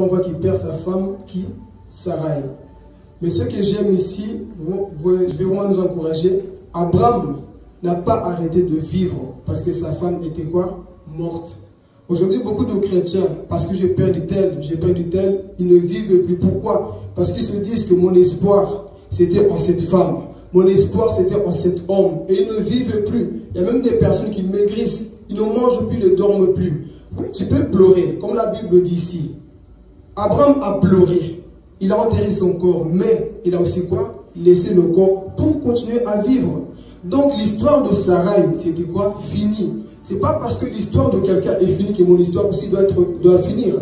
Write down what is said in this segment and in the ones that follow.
On voit qu'il perd sa femme, qui Sarai. Mais ce que j'aime ici, je vais vraiment nous encourager. Abraham n'a pas arrêté de vivre parce que sa femme était quoi? Morte. Aujourd'hui, beaucoup de chrétiens, parce que j'ai perdu tel, ils ne vivent plus. Pourquoi? Parce qu'ils se disent que mon espoir, c'était en cette femme. Mon espoir, c'était en cet homme. Et ils ne vivent plus. Il y a même des personnes qui maigrissent. Ils ne mangent plus, ne dorment plus. Tu peux pleurer, comme la Bible dit ici. Abraham a pleuré. Il a enterré son corps. Mais il a aussi quoi? Laissé le corps pour continuer à vivre. Donc l'histoire de Sarai, c'était quoi? Fini. C'est pas parce que l'histoire de quelqu'un est finie que mon histoire aussi doit finir.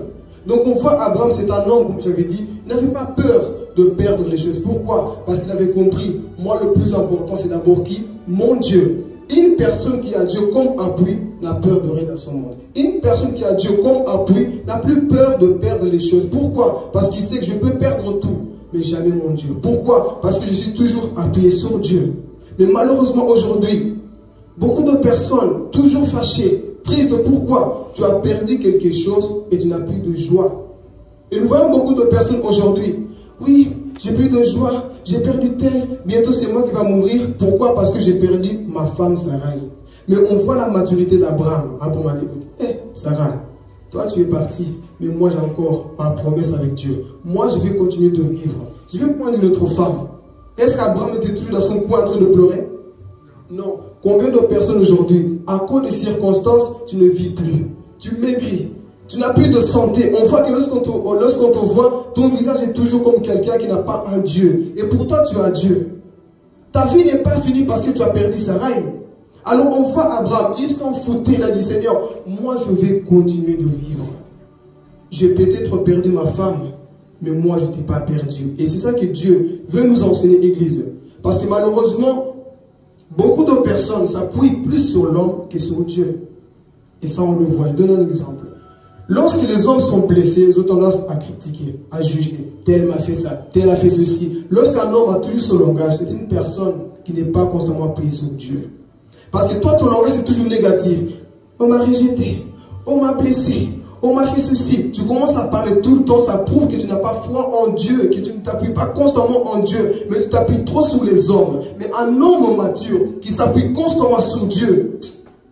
Donc on voit Abraham, c'est un homme, comme j'avais dit, il n'avait pas peur de perdre les choses. Pourquoi? Parce qu'il avait compris, moi le plus important c'est d'abord qui? Mon Dieu. Une personne qui a Dieu comme appui n'a peur de rien dans son monde. Une personne qui a Dieu comme appui n'a plus peur de perdre les choses. Pourquoi? Parce qu'il sait que je peux perdre tout, mais jamais mon Dieu. Pourquoi? Parce que je suis toujours appuyé sur Dieu. Mais malheureusement aujourd'hui, beaucoup de personnes, toujours fâchées, tristes. Pourquoi? Tu as perdu quelque chose et tu n'as plus de joie. Et nous voyons beaucoup de personnes aujourd'hui. Oui, j'ai plus de joie, j'ai perdu tel, bientôt c'est moi qui va mourir. Pourquoi? Parce que j'ai perdu ma femme Sarai. Mais on voit la maturité d'Abraham. Abraham a dit, hé, Sarah, toi tu es parti, mais moi j'ai encore ma promesse avec Dieu. Moi je vais continuer de vivre. Je vais prendre une autre femme. Est-ce qu'Abraham était toujours dans son coin en train de pleurer? Non. Combien de personnes aujourd'hui, à cause des circonstances, tu ne vis plus, tu maigris, tu n'as plus de santé. On voit que lorsqu'on te voit, ton visage est toujours comme quelqu'un qui n'a pas un Dieu. Et pourtant, tu as Dieu. Ta vie n'est pas finie parce que tu as perdu Sarai. Alors on voit Abraham, il s'en foutait, il a dit, Seigneur, moi je vais continuer de vivre. J'ai peut-être perdu ma femme, mais moi je n'étais pas perdu. Et c'est ça que Dieu veut nous enseigner, Église. Parce que malheureusement, beaucoup de personnes s'appuient plus sur l'homme que sur Dieu. Et ça, on le voit. Je donne un exemple. Lorsque les hommes sont blessés, ils ont tendance à critiquer, à juger. Tel m'a fait ça, tel a fait ceci. Lorsqu'un homme a toujours ce langage, c'est une personne qui n'est pas constamment appuyée sur Dieu. Parce que toi, ton langage, c'est toujours négatif. On m'a rejeté, on m'a blessé, on m'a fait ceci. Tu commences à parler tout le temps, ça prouve que tu n'as pas foi en Dieu, que tu ne t'appuies pas constamment en Dieu, mais tu t'appuies trop sur les hommes. Mais un homme mature qui s'appuie constamment sur Dieu,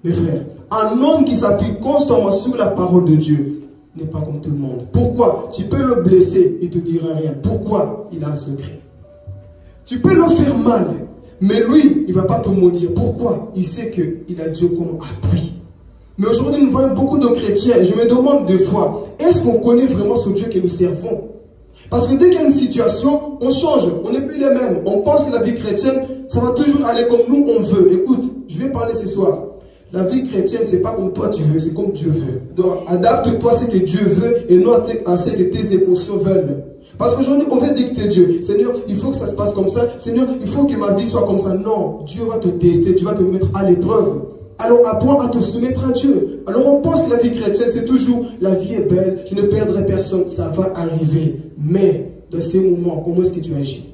mes frères, un homme qui s'appuie constamment sur la parole de Dieu n'est pas comme tout le monde. Pourquoi? Tu peux le blesser, il ne te dira rien. Pourquoi? Il a un secret. Tu peux le faire mal, mais lui, il ne va pas te maudire. Pourquoi? Il sait qu'il a Dieu comme appui. Mais aujourd'hui, nous voyons beaucoup de chrétiens. Je me demande des fois, est-ce qu'on connaît vraiment ce Dieu que nous servons? Parce que dès qu'il y a une situation, on change. On n'est plus les mêmes. On pense que la vie chrétienne, ça va toujours aller comme nous, on veut. Écoute, je vais parler ce soir. La vie chrétienne, c'est pas comme toi tu veux, c'est comme Dieu veut. Donc, adapte-toi à ce que Dieu veut et non à ce que tes émotions veulent. Parce qu'aujourd'hui, on veut dicter Dieu. Seigneur, il faut que ça se passe comme ça. Seigneur, il faut que ma vie soit comme ça. Non, Dieu va te tester, tu vas te mettre à l'épreuve. Alors, apprends à te soumettre à Dieu. Alors, on pense que la vie chrétienne, c'est toujours, la vie est belle, je ne perdrai personne, ça va arriver. Mais, dans ces moments, comment est-ce que tu agis?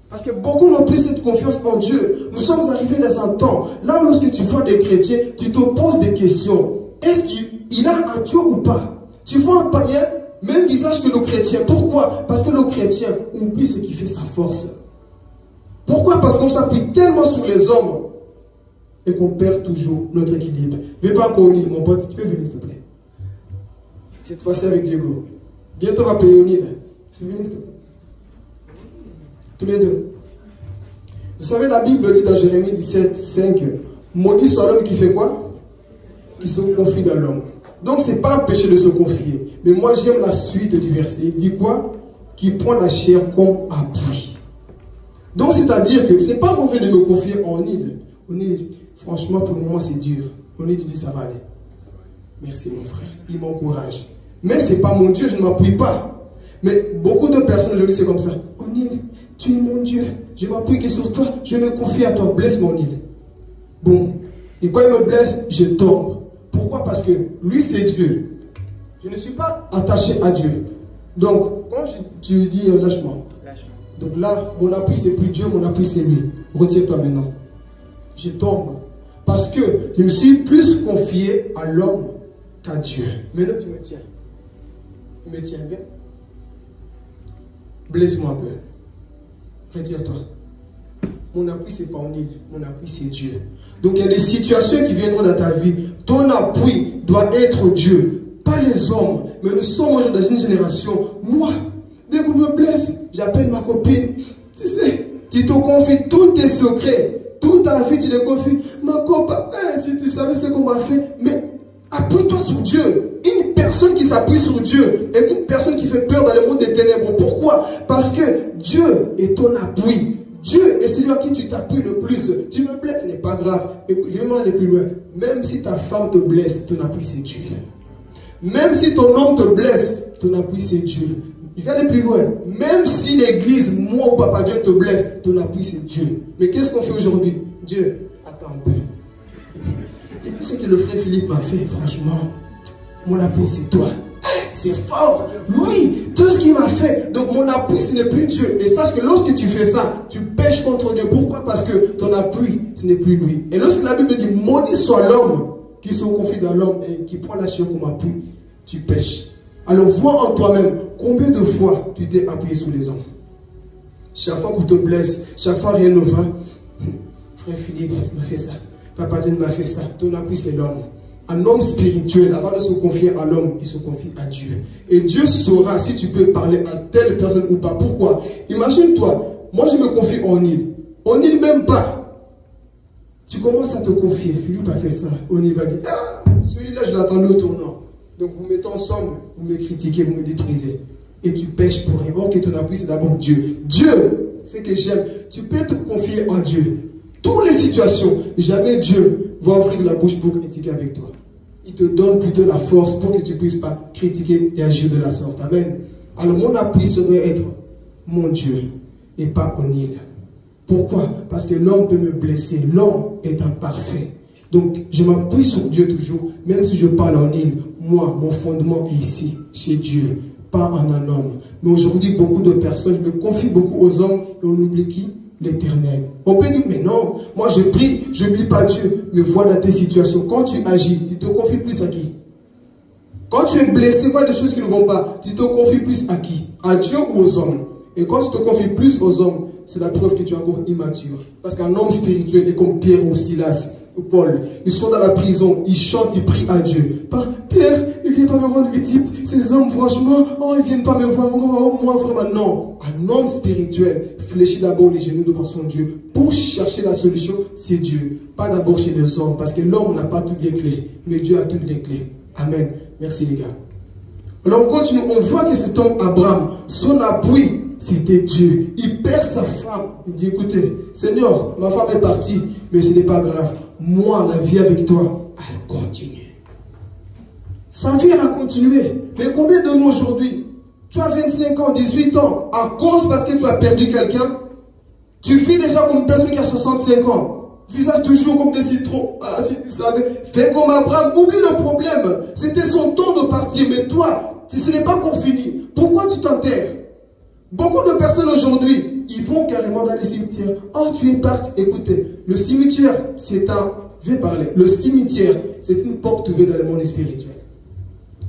Parce que beaucoup n'ont plus cette confiance en Dieu. Nous sommes arrivés dans un temps, là où lorsque tu vois des chrétiens, tu te poses des questions. Est-ce qu'il a un Dieu ou pas? Tu vois un païen, même visage que le chrétien. Pourquoi? Parce que le chrétien oublie ce qui fait sa force. Pourquoi? Parce qu'on s'appuie tellement sur les hommes et qu'on perd toujours notre équilibre. Viens pas encore au Nil, mon pote, tu peux venir s'il te plaît. Cette fois-ci avec Diego. Bientôt on va payer au Nil. Tu peux venir s'il te plaît. Tous les deux. Vous savez, la Bible dit dans Jérémie 17, 5, maudit soit l'homme qui fait quoi? Qui se confie dans l'homme. Donc, ce n'est pas un péché de se confier. Mais moi, j'aime la suite du verset. Il dit quoi? Qui prend la chair comme appui. Donc, c'est-à-dire que ce n'est pas mauvais de me confier en île. Franchement, pour le moment, c'est dur. On est, tu dis, ça va aller. Merci, mon frère. Il m'encourage. Mais ce n'est pas mon Dieu, je ne m'appuie pas. Mais beaucoup de personnes aujourd'hui, c'est comme ça. O'Neill, tu es mon Dieu. Je m'appuie que sur toi. Je me confie à toi. Blesse mon O'Neill. Bon. Et quand il me blesse, je tombe. Pourquoi? Parce que lui, c'est Dieu. Je ne suis pas attaché à Dieu. Donc, quand tu dis lâche-moi. Donc là, mon appui, c'est plus Dieu, mon appui, c'est lui. Retire-toi maintenant. Je tombe. Parce que je me suis plus confié à l'homme qu'à Dieu. Maintenant, tu me tiens. il me tient bien. Blesse-moi un peu. Retire-toi. Mon appui, c'est pas en île. Mon appui, c'est Dieu. Donc, il y a des situations qui viendront dans ta vie. Ton appui doit être Dieu. Pas les hommes. Mais nous sommes aujourd'hui dans une génération. Moi, dès qu'on me blesse, j'appelle ma copine. Tu sais, tu te confies tous tes secrets. Toute ta vie, tu les confies. Ma copine, si tu savais ce qu'on m'a fait. Mais appuie-toi sur Dieu. Une personne qui s'appuie sur Dieu est une personne qui fait peur dans le monde des ténèbres. Pourquoi? Parce que Dieu est ton appui. Dieu est celui à qui tu t'appuies le plus. Tu me blesses, ce n'est pas grave. Écoute, je vais m'en aller plus loin. Même si ta femme te blesse, ton appui c'est Dieu. Même si ton homme te blesse, ton appui c'est Dieu. Je vais aller plus loin. Même si l'église, moi ou papa Dieu te blesse, ton appui c'est Dieu. Mais qu'est-ce qu'on fait aujourd'hui? Dieu, attends un peu. Tu sais ce que le frère Philippe m'a fait, franchement. Mon appui c'est toi. C'est fort. Oui, tout ce qu'il m'a fait. Donc mon appui, ce n'est plus Dieu. Et sache que lorsque tu fais ça, tu pèches contre Dieu. Pourquoi? Parce que ton appui, ce n'est plus lui. Et lorsque la Bible dit, maudit soit l'homme qui se confie dans l'homme et qui prend la chair comme appui, tu pèches. Alors vois en toi-même combien de fois tu t'es appuyé sur les hommes. Chaque fois qu'on te blesse, chaque fois rien ne va. Frère Philippe m'a fait ça. Papa Dieu m'a fait ça. Ton appui, c'est l'homme. Un homme spirituel, avant de se confier à l'homme, il se confie à Dieu. Et Dieu saura si tu peux parler à telle personne ou pas. Pourquoi? Imagine-toi, moi je me confie en île. En île même pas. Tu commences à te confier. Philippe a fait ça. On y va dire, ah, celui-là je l'attendais au tournant. Donc vous mettez ensemble, vous me critiquez, vous me détruisez. Et tu pèches pour rien. Or que ton appui c'est d'abord Dieu. Dieu, c'est que j'aime. Tu peux te confier en Dieu. Toutes les situations, jamais Dieu va ouvrir la bouche pour critiquer avec toi. Il te donne plutôt la force pour que tu ne puisses pas critiquer et agir de la sorte. Amen. Alors mon appui serait être mon Dieu et pas en île. Pourquoi? Parce que l'homme peut me blesser. L'homme est imparfait. Donc je m'appuie sur Dieu toujours. Même si je parle en île, moi, mon fondement est ici, chez Dieu, pas en un homme. Mais aujourd'hui, beaucoup de personnes, je me confie beaucoup aux hommes et on oublie qui? L'Éternel. On peut dire, mais non, moi je prie, je n'oublie pas Dieu. Mais voilà tes situations. Quand tu agis, tu te confies plus à qui? Quand tu es blessé, quoi des choses qui ne vont pas, tu te confies plus à qui? À Dieu ou aux hommes? Et quand tu te confies plus aux hommes, c'est la preuve que tu es encore immature. Parce qu'un homme spirituel est comme Pierre ou Silas ou Paul. Ils sont dans la prison, ils chantent, ils prient à Dieu. Pas, Pierre, il ne vient pas me rendre visite. Ces hommes, franchement, oh, ils ne viennent pas me voir. Oh, moi, vraiment, non. Un homme spirituel fléchit d'abord les genoux devant son Dieu. Pour chercher la solution, c'est Dieu. Pas d'abord chez les hommes. Parce que l'homme n'a pas toutes les clés. Mais Dieu a toutes les clés. Amen. Merci les gars. Alors on continue. On voit que cet homme, Abraham, son appui, c'était Dieu. Il perd sa femme. Il dit, écoutez, Seigneur, ma femme est partie. Mais ce n'est pas grave. Moi, la vie avec toi, elle continue. Sa vie, elle a continué. Mais combien de nous aujourd'hui, tu as 25 ans, 18 ans, à cause parce que tu as perdu quelqu'un, tu vis déjà comme une personne qui a 65 ans. Visage toujours comme des citrons. Ah, si tu savais. Fais comme Abraham, oublie le problème. C'était son temps de partir, mais toi, ce n'est pas qu'on finit. Pourquoi tu t'enterres? Beaucoup de personnes aujourd'hui, ils vont carrément dans les cimetières. Oh, tu es parti. Écoutez, le cimetière, c'est un... Je vais parler. Le cimetière, c'est une porte ouverte dans le monde spirituel.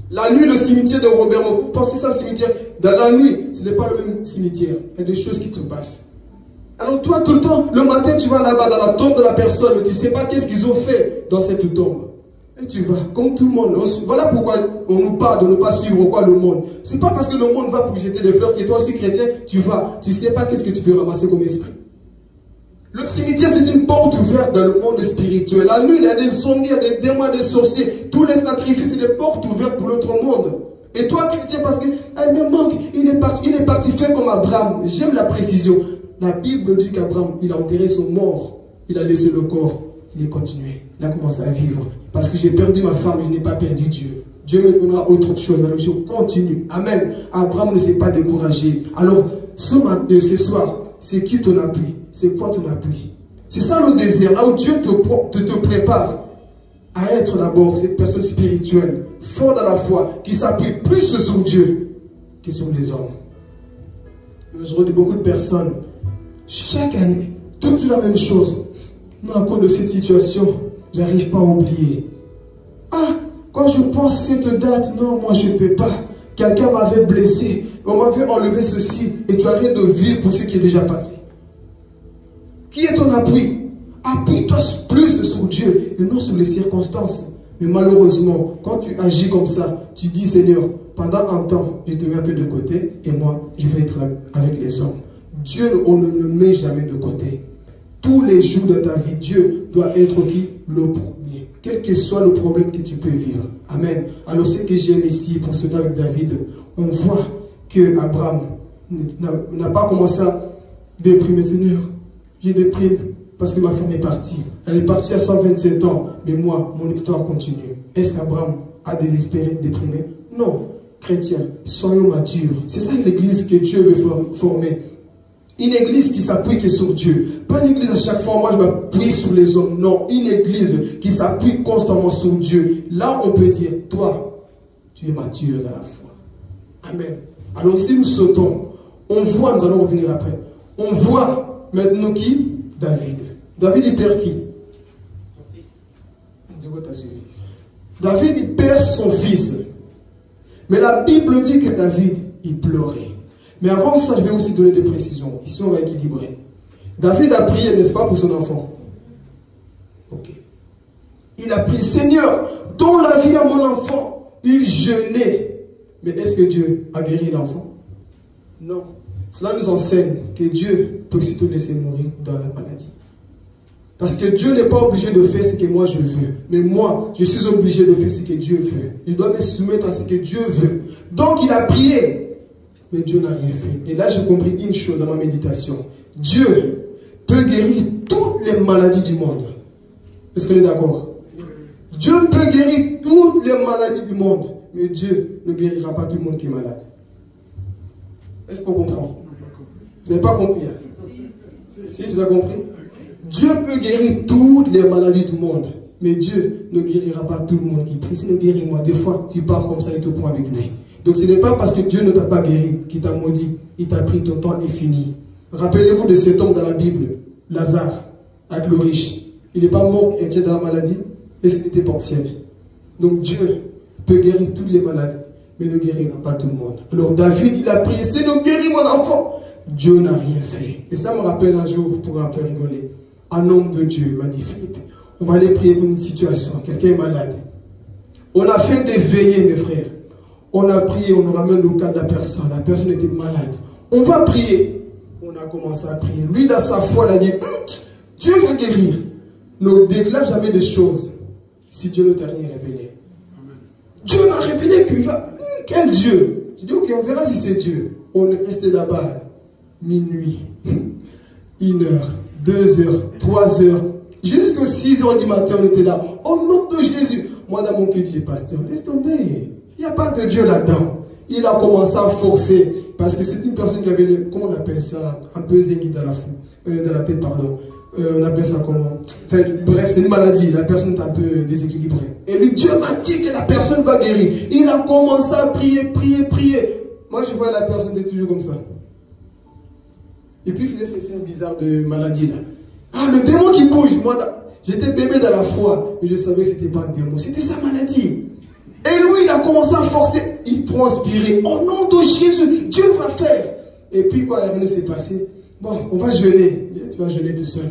La nuit, le cimetière de Robert Moore, vous pensez ça, le cimetière? Dans la nuit, ce n'est pas le même cimetière. Il y a des choses qui se passent. Alors toi, tout le temps, le matin, tu vas là-bas dans la tombe de la personne, mais tu ne sais pas qu'est-ce qu'ils ont fait dans cette tombe. Et tu vas, comme tout le monde. Voilà pourquoi on nous parle de ne pas suivre quoi le monde. C'est pas parce que le monde va pour jeter des fleurs que toi aussi chrétien, tu vas. Tu ne sais pas qu'est-ce que tu peux ramasser comme esprit. Le cimetière, c'est une porte ouverte dans le monde spirituel. La nuit, il y a des zombies, il y a des démons, des sorciers. Tous les sacrifices, c'est des portes ouvertes pour l'autre monde. Et toi, chrétien, parce que elle me manque, il est parti faire comme Abraham. J'aime la précision. La Bible dit qu'Abraham, il a enterré son mort. Il a laissé le corps. Il est continué. Il a commencé à vivre. Parce que j'ai perdu ma femme, je n'ai pas perdu Dieu. Dieu me donnera autre chose. Alors je continue. Amen. Abraham ne s'est pas découragé. Alors, ce soir, c'est qui ton appui? C'est quoi ton appui? C'est ça le désir. Là où Dieu te prépare à être d'abord cette personne spirituelle, forte dans la foi, qui s'appuie plus sur Dieu que sur les hommes. Aujourd'hui, beaucoup de personnes, chaque année, toujours la même chose. Mais à cause de cette situation, j'arrive pas à oublier. Ah, quand je pense cette date, non, moi je ne peux pas. quelqu'un m'avait blessé, on m'avait enlevé ceci, et tu arrêtes de vivre pour ce qui est déjà passé. Qui est ton appui? Appuie-toi plus sur Dieu et non sur les circonstances. Mais malheureusement, quand tu agis comme ça, tu dis Seigneur, pendant un temps, je te mets un peu de côté et moi, je vais être avec les hommes. Dieu, on ne le met jamais de côté. Tous les jours de ta vie, Dieu doit être qui? Le premier. Quel que soit le problème que tu peux vivre. Amen. Alors ce que j'aime ici, pour cela avec David, on voit que Abraham n'a pas commencé à déprimer. Seigneur, j'ai déprimé parce que ma femme est partie. Elle est partie à 127 ans, mais moi, mon histoire continue. Est-ce qu'Abraham a désespéré, déprimé? Non. Chrétiens, soyons matures. C'est ça l'église que Dieu veut former. Une église qui s'appuie que sur Dieu. Pas une église à chaque fois, moi je m'appuie sur les hommes. Non, une église qui s'appuie constamment sur Dieu. Là, on peut dire, toi, tu es mature dans la foi. Amen. Alors ici, nous sautons. On voit, nous allons revenir après. On voit maintenant qui? David. David, il perd qui? Son fils. David, il perd son fils. Mais la Bible dit que David, il pleurait. Mais avant ça, je vais aussi donner des précisions. Ici, on va équilibrer. David a prié, n'est-ce pas, pour son enfant? Ok. Il a prié, Seigneur, donne la vie à mon enfant. Il jeûnait. Mais est-ce que Dieu a guéri l'enfant? Non. Cela nous enseigne que Dieu peut aussi te laisser mourir dans la maladie. Parce que Dieu n'est pas obligé de faire ce que moi je veux. Mais moi, je suis obligé de faire ce que Dieu veut. Je dois me soumettre à ce que Dieu veut. Donc il a prié. Mais Dieu n'a rien fait. Et là, j'ai compris une chose dans ma méditation. Dieu peut guérir toutes les maladies du monde. Est-ce qu'on est d'accord? Dieu peut guérir toutes les maladies du monde. Mais Dieu ne guérira pas tout le monde qui est malade. Est-ce qu'on comprend? Vous n'avez pas compris? Si, vous avez compris? Dieu peut guérir toutes les maladies du monde. Mais Dieu ne guérira pas tout le monde qui prie. Sinon, guéris-moi. Des fois, tu pars comme ça et te prends avec lui. Donc ce n'est pas parce que Dieu ne t'a pas guéri qu'il t'a maudit. Il t'a pris, ton temps est fini. Rappelez-vous de cet homme dans la Bible, Lazare, avec le riche. Il n'est pas mort et était dans la maladie. Est-ce qu'il était portiel? Donc Dieu peut guérir toutes les maladies, mais ne guérira pas tout le monde. Alors David, il a prié, Seigneur, guéris mon enfant. Dieu n'a rien fait. Et ça me rappelle un jour, pour un peu rigoler, un homme de Dieu m'a dit, Philippe, on va aller prier pour une situation. Quelqu'un est malade. On a fait des veillées, mes frères. On a prié, on nous ramène le cas de la personne. La personne était malade. On va prier. On a commencé à prier. Lui, dans sa foi, il a dit, Dieu va guérir. Ne déclare jamais des choses si Dieu ne t'a rien révélé. Amen. Dieu m'a révélé qu'il va... Quel Dieu? Je dis, ok, on verra si c'est Dieu. On est resté là-bas. Minuit. 1 heure, 2 heures, 3 heures. Jusqu'à 6 heures du matin, on était là. Au nom de Jésus. Moi, dans mon cul, je dis, pasteur, laisse tomber. Il n'y a pas de Dieu là-dedans. Il a commencé à forcer. Parce que c'est une personne qui avait, comment on appelle ça, un peu zingui dans la tête, pardon. On appelle ça comment? Enfin, bref, c'est une maladie. La personne est un peu déséquilibrée. Et lui, Dieu m'a dit que la personne va guérir. Il a commencé à prier, prier, prier. Moi, je vois la personne était toujours comme ça. Et puis, il faisait ces signes bizarres de maladie là. Ah, le démon qui bouge. Moi, j'étais bébé dans la foi. Mais je savais que ce n'était pas un démon. C'était sa maladie. Et lui, il a commencé à forcer. Il transpirait. Au nom de Jésus, Dieu va faire. Et puis, quoi, rien ne s'est passé. Bon, on va jeûner. Tu vas jeûner tout seul.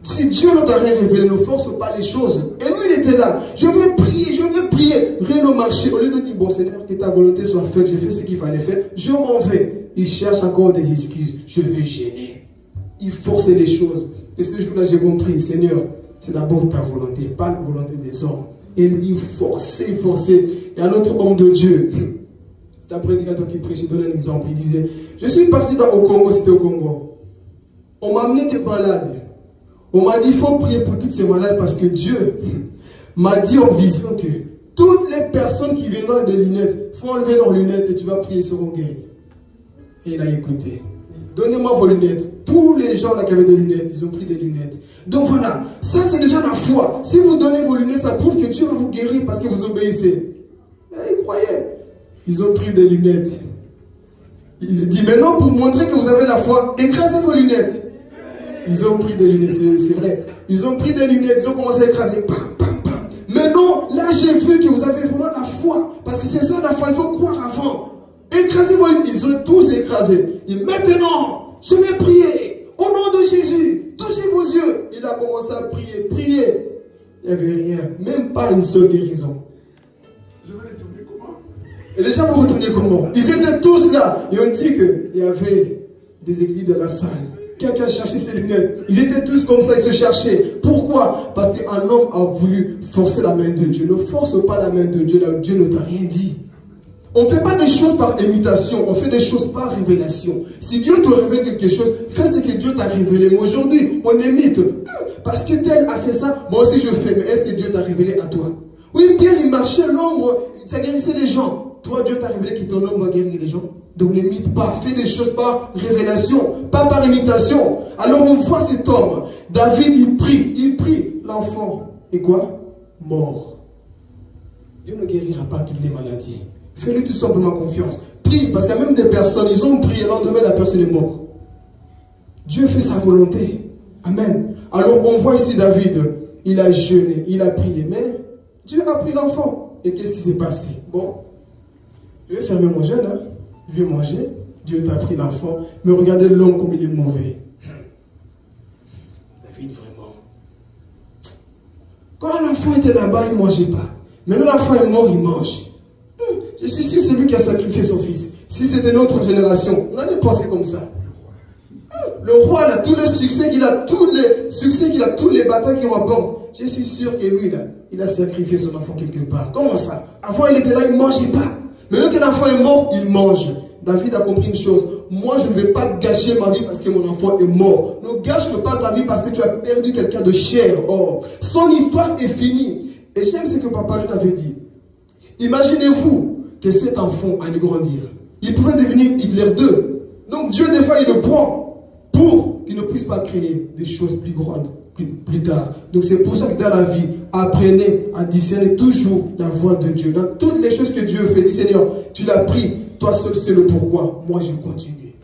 Si Dieu ne t'a rien révélé, ne force pas les choses. Et lui, il était là. Je veux prier, je veux prier. Rien ne marchait. Au lieu de dire, bon Seigneur, que ta volonté soit faite, j'ai fait ce qu'il fallait faire. Je m'en vais. Il cherche encore des excuses. Je vais gêner. Il forçait les choses. Et ce jour-là, j'ai compris, Seigneur, c'est d'abord ta volonté, pas la volonté des hommes. Et lui, forçait, forçait. Et un autre homme de Dieu, c'est un prédicateur qui prêche, il donne un exemple. Il disait, je suis parti au Congo, c'était au Congo. On m'a amené des malades. On m'a dit, il faut prier pour toutes ces malades parce que Dieu m'a dit en vision que toutes les personnes qui viendront des lunettes, il faut enlever leurs lunettes et tu vas prier, seront guéris. Et il a écouté. Donnez-moi vos lunettes. Tous les gens là qui avaient des lunettes, ils ont pris des lunettes. Donc voilà, ça c'est déjà la foi. Si vous donnez vos lunettes, ça prouve que Dieu va vous guérir parce que vous obéissez. Et ils croyaient. Ils ont pris des lunettes. Il dit maintenant pour montrer que vous avez la foi, écrasez vos lunettes. Ils ont pris des lunettes, c'est vrai. Ils ont pris des lunettes, ils ont commencé à écraser. Pam, pam, pam. Maintenant, là, là, j'ai vu que vous avez vraiment la foi. Parce que c'est ça la foi, il faut croire avant. Écrasez-moi, ils ont tous écrasé. Et maintenant, je vais prier. Au nom de Jésus, touchez vos yeux. Il a commencé à prier, prier. Il n'y avait rien, même pas une seule guérison. Je vais les tourner comment? Et les gens vont retourner comment? Ils étaient tous là. Et on dit qu'il y avait des équilibres dans la salle. Quelqu'un cherchait ses lunettes. Ils étaient tous comme ça, ils se cherchaient. Pourquoi? Parce qu'un homme a voulu forcer la main de Dieu. Ne force pas la main de Dieu, là où Dieu ne t'a rien dit. On ne fait pas des choses par imitation, on fait des choses par révélation. Si Dieu te révèle quelque chose, fais ce que Dieu t'a révélé. Mais aujourd'hui, on imite. Parce que tel a fait ça, moi aussi je fais. Mais est-ce que Dieu t'a révélé à toi? Oui, Pierre, il marchait à l'ombre, ça guérissait les gens. Toi, Dieu t'a révélé que ton ombre va guérir les gens. Donc n'imite pas, fais des choses par révélation, pas par imitation. Alors on voit cet homme, David, il prie, l'enfant. Et quoi? Mort. Dieu ne guérira pas toutes les maladies. Fais-lui tout simplement confiance. Prie, parce qu'il y a même des personnes, ils ont prié, le lendemain la personne est morte. Dieu fait sa volonté. Amen. Alors on voit ici David, il a jeûné, il a prié, mais Dieu a pris l'enfant. Et qu'est-ce qui s'est passé? Bon, je vais fermer mon jeûne, hein. Je vais manger, Dieu t'a pris l'enfant, mais regardez l'homme comme il est mauvais. David, vraiment. Quand l'enfant était là-bas, il ne mangeait pas. Maintenant l'enfant est mort, il mange. Je suis sûr que c'est lui qui a sacrifié son fils. Si c'était notre génération, on allait penser comme ça. Le roi, là, tous les succès qu'il a, tous les batailles qu'il remporte, je suis sûr que lui, là, il a sacrifié son enfant quelque part. Comment ça? Avant, il était là, il ne mangeait pas. Maintenant que l'enfant est mort, il mange. David a compris une chose. Moi, je ne vais pas gâcher ma vie parce que mon enfant est mort. Ne gâche pas ta vie parce que tu as perdu quelqu'un de cher. Oh, son histoire est finie. Et j'aime ce que Papa John avait dit. Imaginez-vous que cet enfant allait grandir. Il pouvait devenir Hitler 2. Donc Dieu, des fois, il le prend pour qu'il ne puisse pas créer des choses plus grandes plus tard. Donc c'est pour ça que dans la vie, apprenez à discerner toujours la voix de Dieu. Dans toutes les choses que Dieu fait, dis Seigneur, tu l'as pris, toi seul sais le pourquoi. Moi, je continue.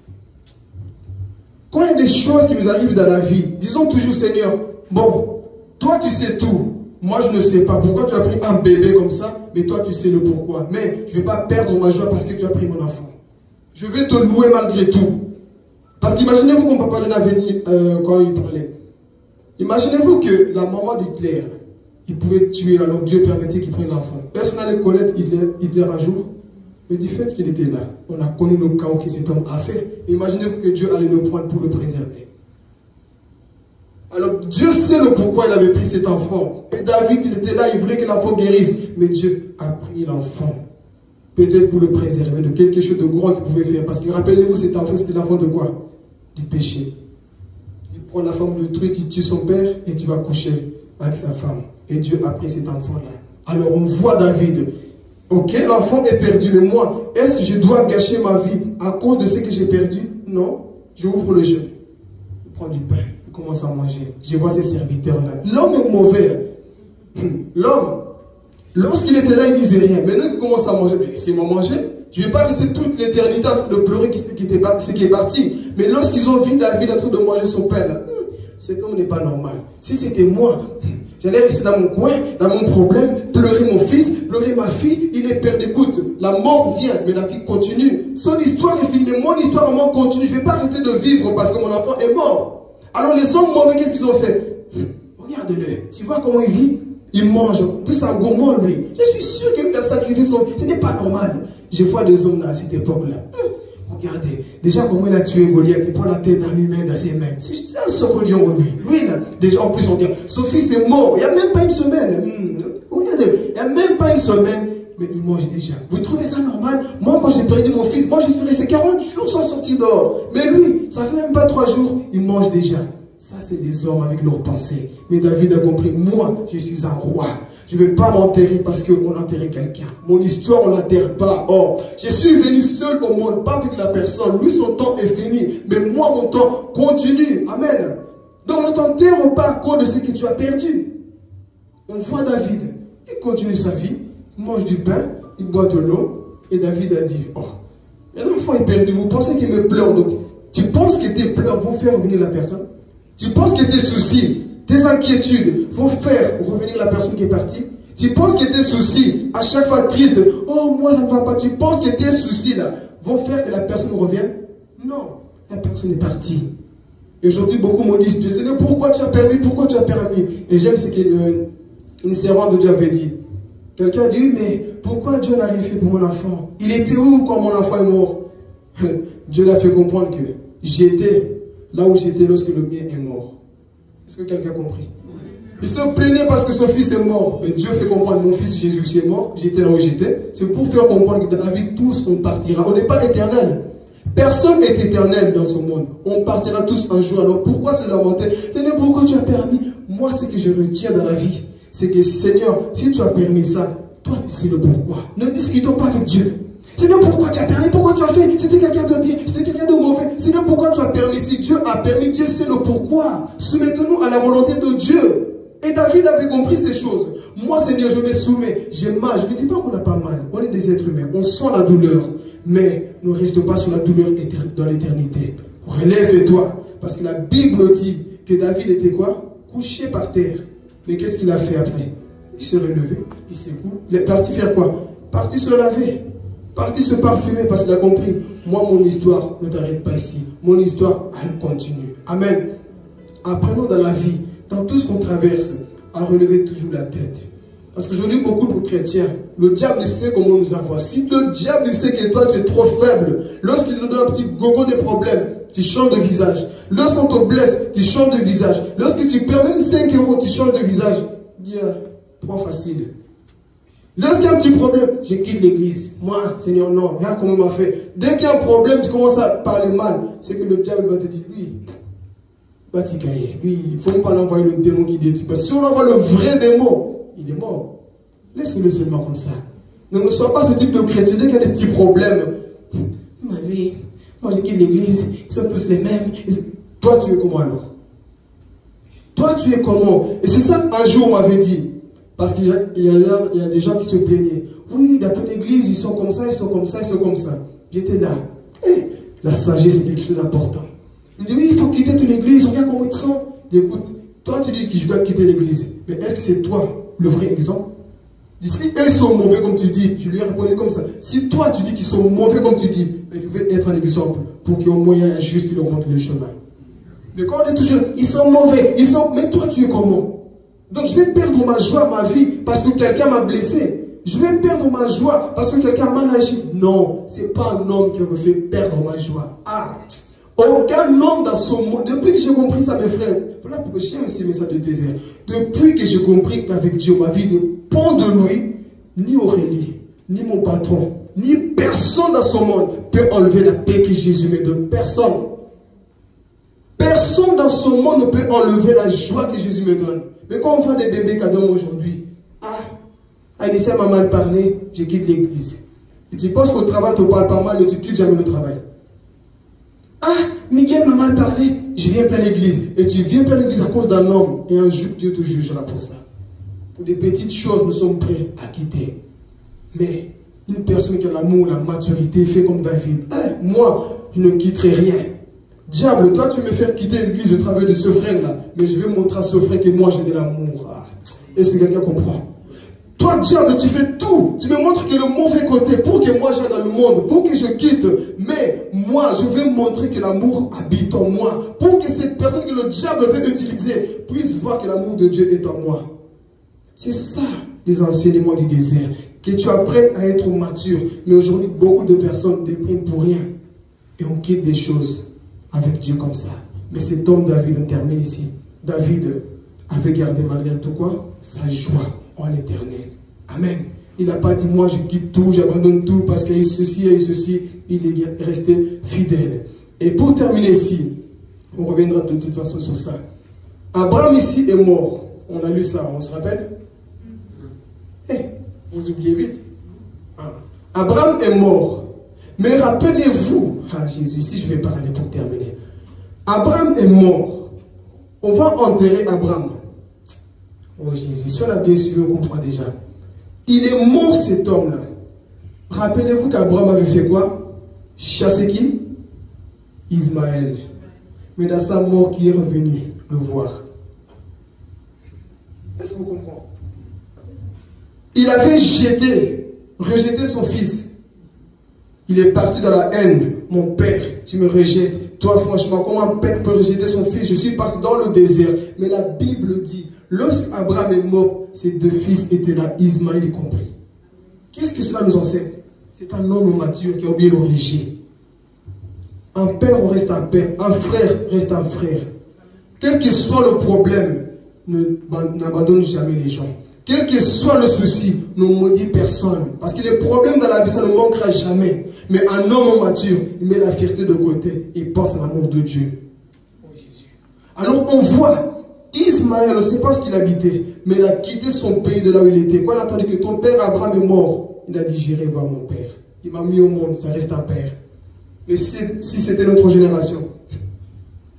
Quand il y a des choses qui nous arrivent dans la vie, disons toujours Seigneur, bon, toi tu sais tout. Moi, je ne sais pas pourquoi tu as pris un bébé comme ça, mais toi, tu sais le pourquoi. Mais je ne vais pas perdre ma joie parce que tu as pris mon enfant. Je vais te louer malgré tout. Parce qu'imaginez-vous qu'on Papa John avait dit quand il parlait. Imaginez-vous que la maman d'Hitler, il pouvait tuer, alors Dieu permettait qu'il prenne l'enfant. Est-ce qu'on allait connaître Hitler un jour? Mais du fait qu'il était là, on a connu le chaos que cet homme a fait. Imaginez-vous que Dieu allait le prendre pour le préserver. Alors Dieu sait le pourquoi il avait pris cet enfant. Et David, il était là, il voulait que l'enfant guérisse. Mais Dieu a pris l'enfant. Peut-être pour le préserver de quelque chose de grand qu'il pouvait faire. Parce que rappelez-vous, cet enfant, c'était l'enfant de quoi? Du péché. Il prend la femme de truc, il tue son père et tu vas coucher avec sa femme. Et Dieu a pris cet enfant-là. Alors on voit David. Ok, l'enfant est perdu, mais moi, est-ce que je dois gâcher ma vie à cause de ce que j'ai perdu? Non. Je ouvre le jeu. Je prends du pain. Commence à manger. Je vois ces serviteurs-là. L'homme est mauvais. L'homme, lorsqu'il était là, il disait rien. Maintenant qu'il commence à manger, mais laissez-moi manger. Je ne vais pas rester toute l'éternité en train de pleurer ce qui est parti. Mais lorsqu'ils ont vu David en train de manger son pain, là, c'est comme n'est pas normal. Si c'était moi, j'allais rester dans mon coin, dans mon problème, pleurer mon fils, pleurer ma fille, il est perdu. Écoute, la mort vient, mais la vie continue. Son histoire est finie, mais mon histoire vraiment continue. Je ne vais pas arrêter de vivre parce que mon enfant est mort. Alors les hommes mauvais, qu'est-ce qu'ils ont fait? Regarde-le, tu vois comment il vit? Il mange, en plus c'est un gourmand lui. Je suis sûr qu'il a sacrifié son... Ce n'est pas normal. Je vois des hommes là, à cette époque-là. Regardez, déjà comment il a tué Goliath, il prend la tête d'un humain dans ses mains. C'est un socolion lui. Lui là, déjà en plus on dit, son fils est mort, il n'y a même pas une semaine. Regardez, il n'y a même pas une semaine, mais il mange déjà. Vous trouvez ça normal? Moi quand j'ai perdu mon fils, moi je suis resté 40 jours sans sortir dehors. Mais lui, ça fait même pas 3 jours, il mange déjà. Ça c'est des hommes avec leurs pensées. Mais David a compris, moi je suis un roi. Je ne vais pas m'enterrer parce qu'on enterrait quelqu'un. Mon histoire, on ne l'enterre pas. Oh, je suis venu seul au monde, pas avec la personne. Lui, son temps est fini. Mais moi, mon temps continue. Amen. Donc, ne t'enterre pas à cause de ce que tu as perdu. On voit David. Il continue sa vie. Il mange du pain. Il boit de l'eau. Et David a dit, oh, l'enfant est perdu. Vous pensez qu'il me pleure. Donc, tu penses que tes pleurs vont faire revenir la personne? Tu penses que tes soucis, tes inquiétudes vont faire revenir la personne qui est partie? Tu penses que tes soucis, à chaque fois triste, oh moi ça ne va pas, tu penses que tes soucis là vont faire que la personne revienne? Non, la personne est partie. Et aujourd'hui, beaucoup me disent, Dieu Seigneur, pourquoi tu as permis, pourquoi tu as permis? Et j'aime ce qu'une servante de Dieu avait dit. Quelqu'un a dit, mais pourquoi Dieu n'a rien fait pour mon enfant? Il était où quand mon enfant est mort? Dieu l'a fait comprendre que j'étais là où j'étais lorsque le mien est mort. Est-ce que quelqu'un a compris? Il se plaignait parce que son fils est mort. Mais Dieu fait comprendre, mon fils Jésus aussi est mort. J'étais là où j'étais. C'est pour faire comprendre que dans la vie, tous on partira. On n'est pas éternel. Personne n'est éternel dans ce monde. On partira tous un jour. Alors pourquoi se lamenter? Seigneur, pourquoi tu as permis? Moi, ce que je retiens dans la vie, c'est que Seigneur, si tu as permis ça, toi tu sais le pourquoi. Ne discutons pas avec Dieu. Seigneur, pourquoi tu as permis? Pourquoi tu as fait? C'était quelqu'un de bien, c'était quelqu'un de mauvais. Seigneur, pourquoi tu as permis? Si Dieu a permis, Dieu sait le pourquoi. Soumettons-nous à la volonté de Dieu. Et David avait compris ces choses. Moi, Seigneur, je me soumets. J'ai mal. Je ne dis pas qu'on n'a pas mal. On est des êtres humains. On sent la douleur. Mais ne reste pas sur la douleur dans l'éternité. Relève-toi. Parce que la Bible dit que David était quoi? Couché par terre. Mais qu'est-ce qu'il a fait après? Il s'est relevé. Il s'est coupé. Il est parti faire quoi? Parti se laver. Parti se parfumer parce qu'il a compris. Moi, mon histoire ne t'arrête pas ici. Mon histoire, elle continue. Amen. Apprenons dans la vie, dans tout ce qu'on traverse, à relever toujours la tête. Parce qu'aujourd'hui, beaucoup de chrétiens, le diable sait comment nous avoir. Si le diable sait que toi, tu es trop faible, lorsqu'il te donne un petit gogo de problème, tu changes de visage. Lorsqu'on te blesse, tu changes de visage. Lorsque tu perds même 5 euros, tu changes de visage. Dis, trop facile. Lorsqu'il y a un petit problème, je quitte l'église. Moi, Seigneur, non, regarde comment il m'a fait. Dès qu'il y a un problème, tu commences à parler mal. C'est que le diable va te dire, lui, lui, il ne faut même pas l'envoyer le démon qui détruit. Parce que si on envoie le vrai démon, il est mort. Laisse-le seulement comme ça. Donc ne sois pas ce type de chrétien. Dès qu'il y a des petits problèmes, lui, moi je quitte l'église, ils sont tous les mêmes. Toi, tu es comment alors? Toi, tu es comment? Et c'est ça qu'un jour on m'avait dit. Parce qu'il y a des gens qui se plaignaient. Oui, dans toute l'église, ils sont comme ça, ils sont comme ça, ils sont comme ça. J'étais là. La sagesse, c'est quelque chose d'important. Il me dit, oui, il faut quitter toute l'église, regarde comment ils sont. Écoute, toi tu dis que je dois quitter l'église. Mais est-ce que c'est toi le vrai exemple? Si eux sont mauvais comme tu dis, tu lui as répondu comme ça. Si toi tu dis qu'ils sont mauvais comme tu dis, mais je vais être un exemple pour qu'il y ait un moyen injuste qui leur montre le chemin. Mais quand on est toujours, ils sont mauvais, mais toi tu es comment? Donc je vais perdre ma joie, ma vie, parce que quelqu'un m'a blessé. Je vais perdre ma joie parce que quelqu'un m'a agi. Non, c'est pas un homme qui me fait perdre ma joie. Aucun homme dans ce monde, depuis que j'ai compris ça, mes frères, voilà pourquoi j'aime ces messages de désert. Depuis que j'ai compris qu'avec Dieu, ma vie dépend de lui, ni Aurélie, ni mon patron, ni personne dans ce monde peut enlever la paix que Jésus me donne. Personne. Personne dans ce monde ne peut enlever la joie que Jésus me donne. Mais quand on voit des bébés cadeaux aujourd'hui, Anissa m'a mal parlé, je quitte l'église. Et tu penses qu'au travail, tu ne parles pas mal, mais tu quittes jamais le travail. Miguel m'a mal parlé, je viens plein l'église. Et tu viens plein l'église à cause d'un homme. Et un jour, Dieu te jugera pour ça. Pour des petites choses, nous sommes prêts à quitter. Mais une personne qui a l'amour, la maturité, fait comme David. Moi, je ne quitterai rien. Diable, toi, tu me fais quitter l'église au travers de ce frère-là. Mais je vais montrer à ce frère que moi, j'ai de l'amour. Est-ce que quelqu'un comprend? Toi, diable, tu fais tout. Tu me montres que le mauvais côté pour que moi j'aille dans le monde, pour que je quitte. Mais moi, je vais montrer que l'amour habite en moi. Pour que cette personne que le diable veut utiliser puisse voir que l'amour de Dieu est en moi. C'est ça, les enseignements du désert. Que tu apprennes à être mature. Mais aujourd'hui, beaucoup de personnes dépriment pour rien. Et on quitte des choses avec Dieu comme ça. Mais cet homme David, on termine ici. David avait gardé malgré tout quoi? Sa joie en l'éternel. Amen. Il n'a pas dit, moi je quitte tout, j'abandonne tout parce qu'il y a ceci et ceci. Il est resté fidèle. Et pour terminer ici, on reviendra de toute façon sur ça. Abraham ici est mort. On a lu ça, on se rappelle? Vous oubliez vite. Abraham est mort. Mais rappelez-vous, Jésus, ici je vais parler pour terminer. Abraham est mort. On va enterrer Abraham. Oh Jésus, si on a bien suivi, on comprend déjà. Il est mort cet homme-là. Rappelez-vous qu'Abraham avait fait quoi? Chasser qui? Ismaël. Mais dans sa mort, qui est revenu le voir? Est-ce que vous comprenez? Il avait rejeté son fils. Il est parti dans la haine. Mon père, tu me rejettes. Toi, franchement, comment un père peut rejeter son fils? Je suis parti dans le désert. Mais la Bible dit, lorsque Abraham est mort, ses 2 fils étaient là, Ismaël y compris. Qu'est-ce que cela nous enseigne? C'est un homme mature qui a oublié l'origine. Un père reste un père, un frère reste un frère. Quel que soit le problème, n'abandonne jamais les gens. Quel que soit le souci, ne maudit personne. Parce que les problèmes dans la vie, ça ne manquera jamais. Mais un homme mature, il met la fierté de côté et pense à l'amour de Dieu. Oh Jésus. Alors on voit, Ismaël, on ne sait pas ce qu'il habitait, mais il a quitté son pays de là où il était. Quand il a entendu que ton père Abraham est mort, il a dit, j'irai voir mon père. Il m'a mis au monde, ça reste un père. Mais si c'était notre génération,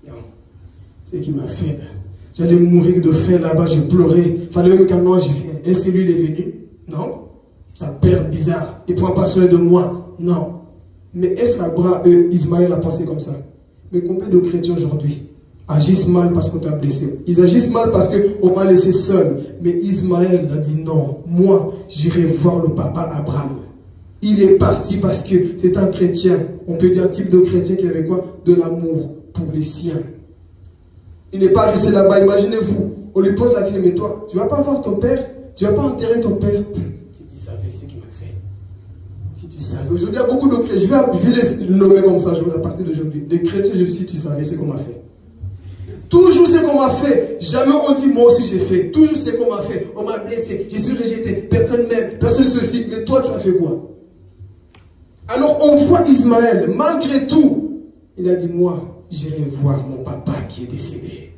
non, c'est qui m'a fait. J'allais mourir de faim là-bas, j'ai pleuré. Il fallait même qu'un ange vienne. Est-ce que lui, il est venu? Non. Ça père bizarre. Il ne prend pas soin de moi. Non. Mais est-ce qu'Ismaël a pensé comme ça? Mais combien de chrétiens aujourd'hui agissent mal parce qu'on t'a blessé? Ils agissent mal parce qu'on m'a laissé seul. Mais Ismaël a dit non. Moi, j'irai voir le papa Abraham. Il est parti parce que c'est un chrétien. On peut dire un type de chrétien qui avait quoi? De l'amour pour les siens. Il n'est pas resté là-bas. Imaginez-vous, on lui pose la question, mais toi, tu ne vas pas voir ton père? Tu ne vas pas enterrer ton père? Si tu savais ce qu'il m'a fait. Si tu savais. Aujourd'hui, il y a beaucoup de chrétiens. Je vais les nommer comme ça à partir d'aujourd'hui. Des chrétiens, si tu savais ce qu'on m'a fait. Toujours ce qu'on m'a fait. Jamais on dit moi aussi j'ai fait. Toujours ce qu'on m'a fait. On m'a blessé. Je suis rejeté. Personne m'aime. Personne ceci. Mais toi, tu as fait quoi? Alors on voit Ismaël, malgré tout, il a dit, moi, j'irai voir mon papa qui est décédé.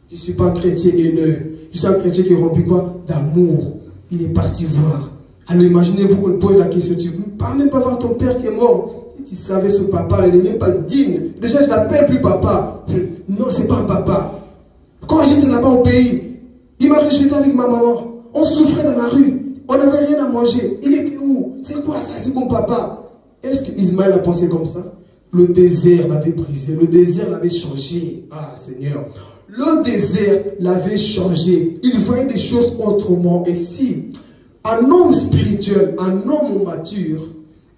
Je ne suis pas un chrétien haineux. Je suis un chrétien qui est rempli quoi? D'amour. Il est parti voir. Alors imaginez-vous qu'on pose la question, tu ne peux même pas voir ton père qui est mort. Tu savais ce papa, il n'est même pas digne. Déjà, je ne l'appelle plus papa. Non, ce n'est pas un papa. Quand j'étais là-bas au pays, il m'a rejeté avec ma maman. On souffrait dans la rue. On n'avait rien à manger. Il était où? C'est quoi ça? C'est mon papa. Est-ce qu'Ismaël a pensé comme ça? Le désert l'avait brisé. Le désert l'avait changé. Ah, Seigneur. Le désert l'avait changé. Il voyait des choses autrement. Et si un homme spirituel, un homme mature,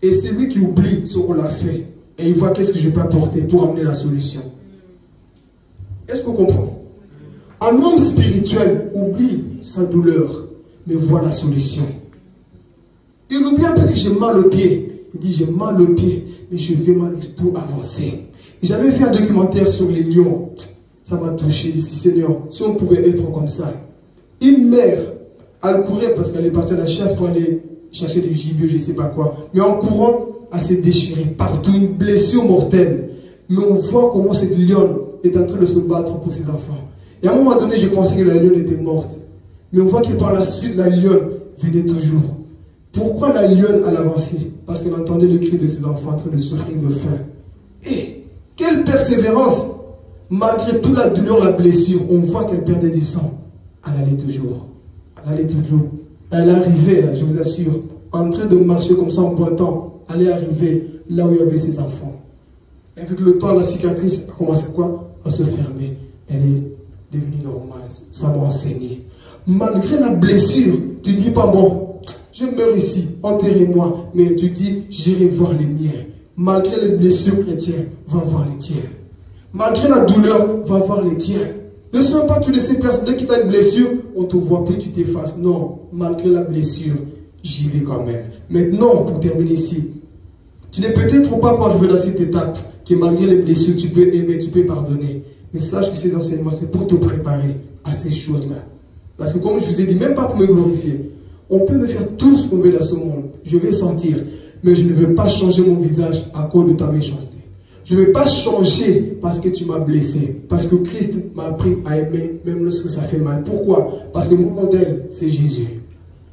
et c'est lui qui oublie ce qu'on l'a fait, et il voit qu'est-ce que je peux apporter pour amener la solution. Est-ce qu'on comprend? Un homme spirituel oublie sa douleur, mais voit la solution. Il oublie un peu que j'ai mal au pied. Il dit, j'ai mal au pied, mais je vais malgré tout avancer. J'avais vu un documentaire sur les lions. Ça m'a touché ici, Seigneur. Si on pouvait être comme ça. Une mère, elle courait parce qu'elle est partie à la chasse pour aller chercher du gibier, je ne sais pas quoi. Mais en courant, elle s'est déchirée partout, une blessure mortelle. Mais on voit comment cette lionne est en train de se battre pour ses enfants. Et à un moment donné, je pensais que la lionne était morte. Mais on voit que par la suite, la lionne venait toujours. Pourquoi la lionne a avancé? Parce qu'elle entendait le cri de ses enfants en train de souffrir de faim. Et quelle persévérance! Malgré toute la douleur, la blessure, on voit qu'elle perdait du sang. Elle allait toujours. Elle allait toujours. Elle arrivait, je vous assure, en train de marcher comme ça en pointant. Elle est arrivée là où il y avait ses enfants. Et avec le temps, la cicatrice a commencé quoi? À se fermer. Elle est devenue normale. Ça m'a enseigné. Malgré la blessure, tu dis pas bon. Je meurs ici, enterrez-moi. Mais tu dis, j'irai voir les miens. Malgré les blessures chrétiennes, va voir les tiens. Malgré la douleur, va voir les tiens. Ne sois pas tous ces personnes. Dès que tu as une blessure, on te voit plus, tu t'effaces. Non, malgré la blessure, j'y vais quand même. Maintenant, pour terminer ici, tu n'es peut-être pas arrivé dans cette étape que malgré les blessures, tu peux aimer, tu peux pardonner. Mais sache que ces enseignements, c'est pour te préparer à ces choses-là. Parce que comme je vous ai dit, même pas pour me glorifier. On peut me faire tout ce qu'on veut dans ce monde. Je vais sentir. Mais je ne veux pas changer mon visage à cause de ta méchanceté. Je ne vais pas changer parce que tu m'as blessé. Parce que Christ m'a appris à aimer même lorsque ça fait mal. Pourquoi? Parce que mon modèle, c'est Jésus.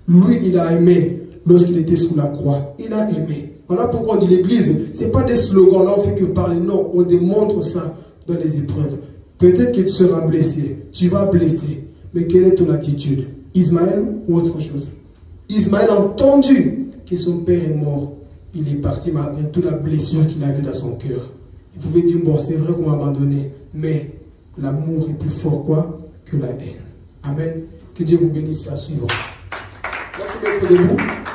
Lui, il a aimé lorsqu'il était sous la croix. Il a aimé. Voilà pourquoi on dit l'église, ce n'est pas des slogans, là on fait que parler. Non, on démontre ça dans les épreuves. Peut-être que tu seras blessé. Tu vas blesser. Mais quelle est ton attitude? Ismaël ou autre chose? Ismaël a entendu que son père est mort. Il est parti malgré toute la blessure qu'il avait dans son cœur. Il pouvait dire, bon, c'est vrai qu'on m'a abandonné, mais l'amour est plus fort quoi que la haine. Amen. Que Dieu vous bénisse à suivre. se mettre debout.